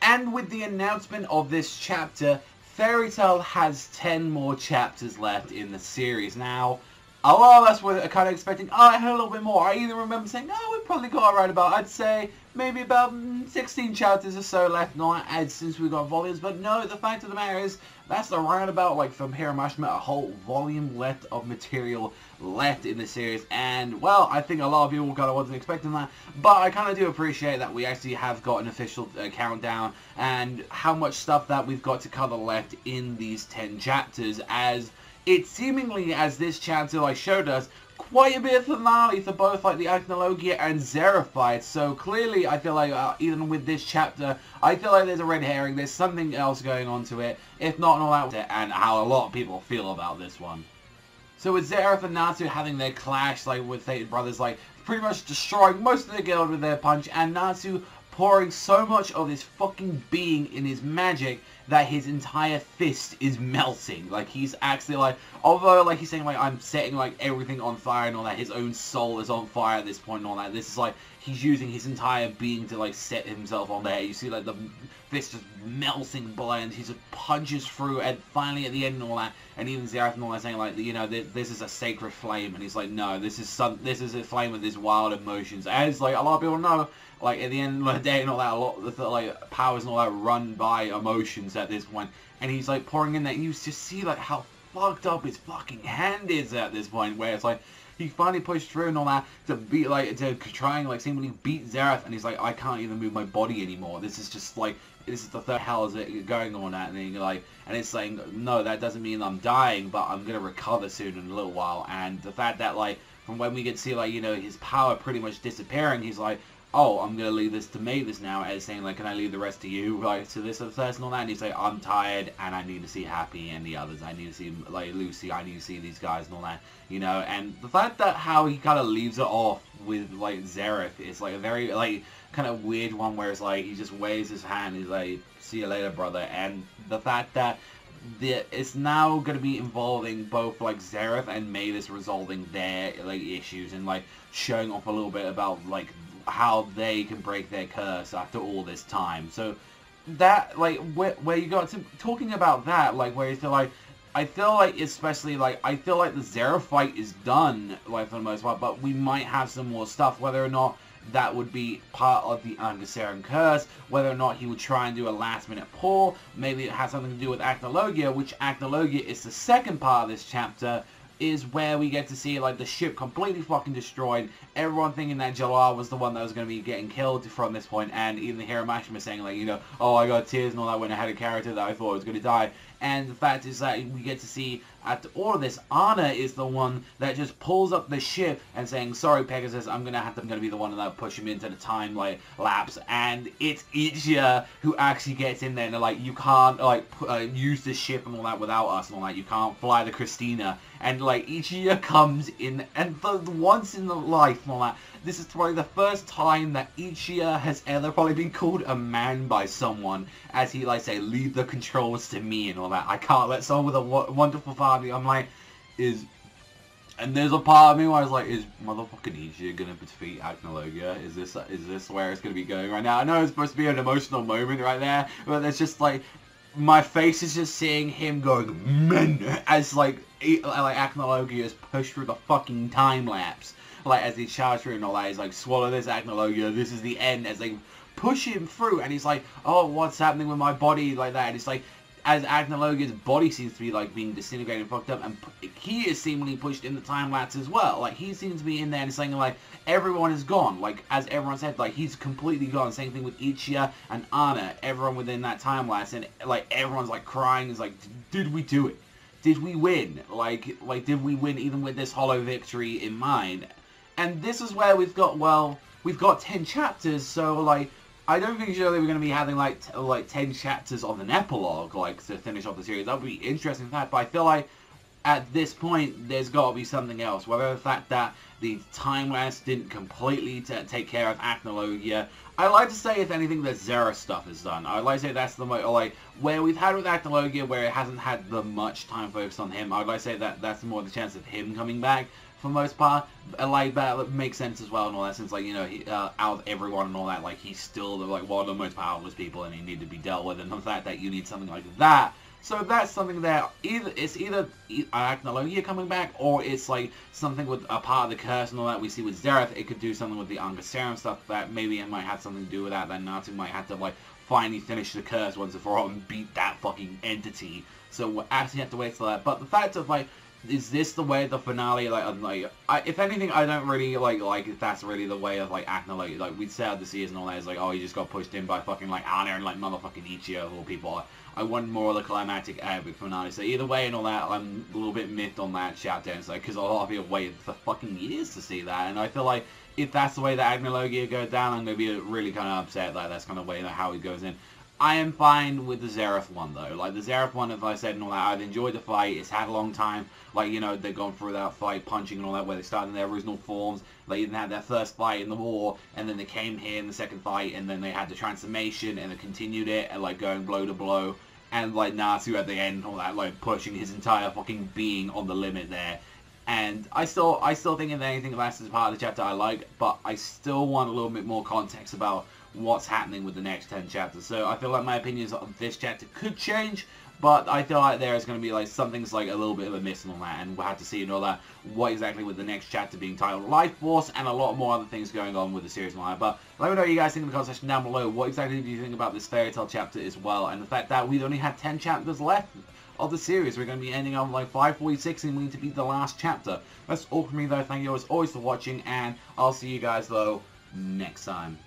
And with the announcement of this chapter, Fairy Tail has 10 more chapters left in the series. Now, a lot of us were kind of expecting, oh, I had a little bit more. I even remember saying, oh, we probably got right about, I'd say, maybe about 16 chapters or so left now, since we got volumes. But no, the fact of the matter is, that's around about, like, from here Mashima, a whole volume left of material left in the series. And, well, I think a lot of people kind of wasn't expecting that. But I kind of do appreciate that we actually have got an official countdown and how much stuff that we've got to cover left in these 10 chapters, as it seemingly, as this chapter like showed us, quite a bit of finale for both like the Acnologia and Zeref fights. So clearly, I feel like even with this chapter, I feel like there's a red herring. There's something else going on to it, if not and all that, and how a lot of people feel about this one. So with Zeref and Natsu having their clash, like with Fated Brothers, like pretty much destroying most of the guild with their punch, and Natsu pouring so much of his fucking being in his magic that his entire fist is melting. Like, he's actually like, although like he's saying like, I'm setting like everything on fire and all that, his own soul is on fire at this point and all that. This is like, he's using his entire being to like set himself on there. You see like the fist just melting blood, and he just punches through, and finally at the end and all that, and even Zeref and all that saying like, you know, this is a sacred flame, and he's like, no, this is a flame with these wild emotions. As like a lot of people know, like at the end of the day and all that, a lot of the like powers and all that run by emotions at this point, and he's like pouring in that. You just see like how fucked up his fucking hand is at this point, where it's like he finally pushed through and all that to beat, like, to try and like seemingly beat Zeref, and he's like, I can't even move my body anymore. This is just like, this is the third hell is it going on at, and then you're like, and it's saying, no, that doesn't mean I'm dying, but I'm gonna recover soon in a little while. And the fact that like from when we get to see like, you know, his power pretty much disappearing, he's like, oh, I'm gonna leave this to Mavis now, as saying like, can I leave the rest to you, like, to this first and all that, and he's like, I'm tired, and I need to see Happy and the others, I need to see, like, Lucy, I need to see these guys and all that, you know. And the fact that how he kind of leaves it off with, like, Zeref is, like, a very, like, kind of weird one, where it's like, he just waves his hand, he's like, see you later, brother. And the fact that it's now going to be involving both like Zeref and Mavis resolving their like issues, and like showing off a little bit about like how they can break their curse after all this time. So that, like, where you got to talking about that, like, where you feel like, I feel like, especially, like, I feel like the Zeref fight is done, like, for the most part, but we might have some more stuff, whether or not that would be part of the Angasaran curse, whether or not he would try and do a last-minute pull. Maybe it has something to do with Acnologia, which Acnologia is the second part of this chapter, is where we get to see, like, the ship completely fucking destroyed, everyone thinking that Jalal was the one that was going to be getting killed from this point, and even Hiramashima saying, like, you know, oh, I got tears and all that when I had a character that I thought was going to die. And the fact is that we get to see, after all of this, Anna is the one that just pulls up the ship and saying, sorry, Pegasus, I'm going to be the one that push him into the time, like, lapse. And it's Ichiya who actually gets in there, and they're like, you can't, like, use the ship and all that without us and all that. You can't fly the Christina. And, like, Ichiya comes in, and for once in the life and all that, this is probably the first time that Ichiya has ever probably been called a man by someone, as he, like, say, leave the controls to me and all that. I can't let someone with a wonderful family, I'm like, and there's a part of me where I was like, is motherfucking Ichiya gonna defeat Acnologia? Is this where it's gonna be going right now? I know it's supposed to be an emotional moment right there, but it's just like, my face is just seeing him going, men, as like Acnologia is pushed through the fucking time lapse. Like, as he shouts through and all that, he's like, swallow this, Acnologia, this is the end, as they push him through, and he's like, oh, what's happening with my body, like that, and it's like, as Acnologia's body seems to be, like, being disintegrated and fucked up, and he is seemingly pushed in the time lapse as well, like, he seems to be in there and saying, like, everyone is gone, like, as everyone said, like, he's completely gone. Same thing with Ichiya and Anna, everyone within that time lapse, and, like, everyone's, like, crying, is like, did we do it? Did we win? Like, did we win even with this hollow victory in mind? And this is where we've got, well, we've got 10 chapters, so, like, I don't think surely we're going to be having, like, 10 chapters of an epilogue, like, to finish off the series. That would be interesting fact, but I feel like, at this point, there's got to be something else. Whether the fact that the time lapse didn't completely take care of Acnologia. I like to say, if anything, the Zeref stuff is done. I like to say that's the like, where we've had with Acnologia, where it hasn't had the much time focused on him, I would like to say that that's more the chance of him coming back. for most part. Like, that makes sense as well and all that, since, like, you know, out of everyone and all that, like, he's still, like, one of the most powerless people and he needed to be dealt with, and the fact that you need something like that. So that's something that it's either Agnologia coming back, or it's like something with a part of the curse and all that we see with Zeref. It could do something with the Angaserum stuff that maybe it might have something to do with that. That Natsu might have to like finally finish the curse once and for all and beat that fucking entity. So we'll actually have to wait for that. But the fact of like, is this the way the finale? If anything, I don't really like if that's really the way of like Agnologia. Like we said the season and all that is like, oh, he just got pushed in by fucking like Anna and like motherfucking Ichigo of all people. I want more of the climactic epic finale. So either way and all that, I'm a little bit miffed on that chapter, and so because a lot of people waited for fucking years to see that, and I feel like if that's the way that Agnologia goes down, I'm gonna be really kind of upset that that's kind of way how it goes in. I am fine with the Zeref one though. Like the Zeref one, as I said and all that, I've enjoyed the fight. It's had a long time. Like, you know, they've gone through that fight, punching and all that, where they started in their original forms. They even had their first fight in the war, and then they came here in the second fight, and then they had the transformation, and they continued it, and like going blow to blow. And like Natsu at the end and all that, like pushing his entire fucking being on the limit there. And I still think if anything that's part of the chapter I like, but I still want a little bit more context about what's happening with the next 10 chapters. So I feel like my opinions on this chapter could change, but I feel like there is going to be like something's like a little bit of a miss on that, and we'll have to see and all that what exactly with the next chapter being titled Life Force, and a lot more other things going on with the series and all that. But let me know what you guys think in the comment section down below. What exactly do you think about this Fairy Tail chapter as well, and the fact that we've only had 10 chapters left of the series. We're going to be ending on like 546 and we need to beat the last chapter. That's all from me though. Thank you as always for watching, and I'll see you guys though next time.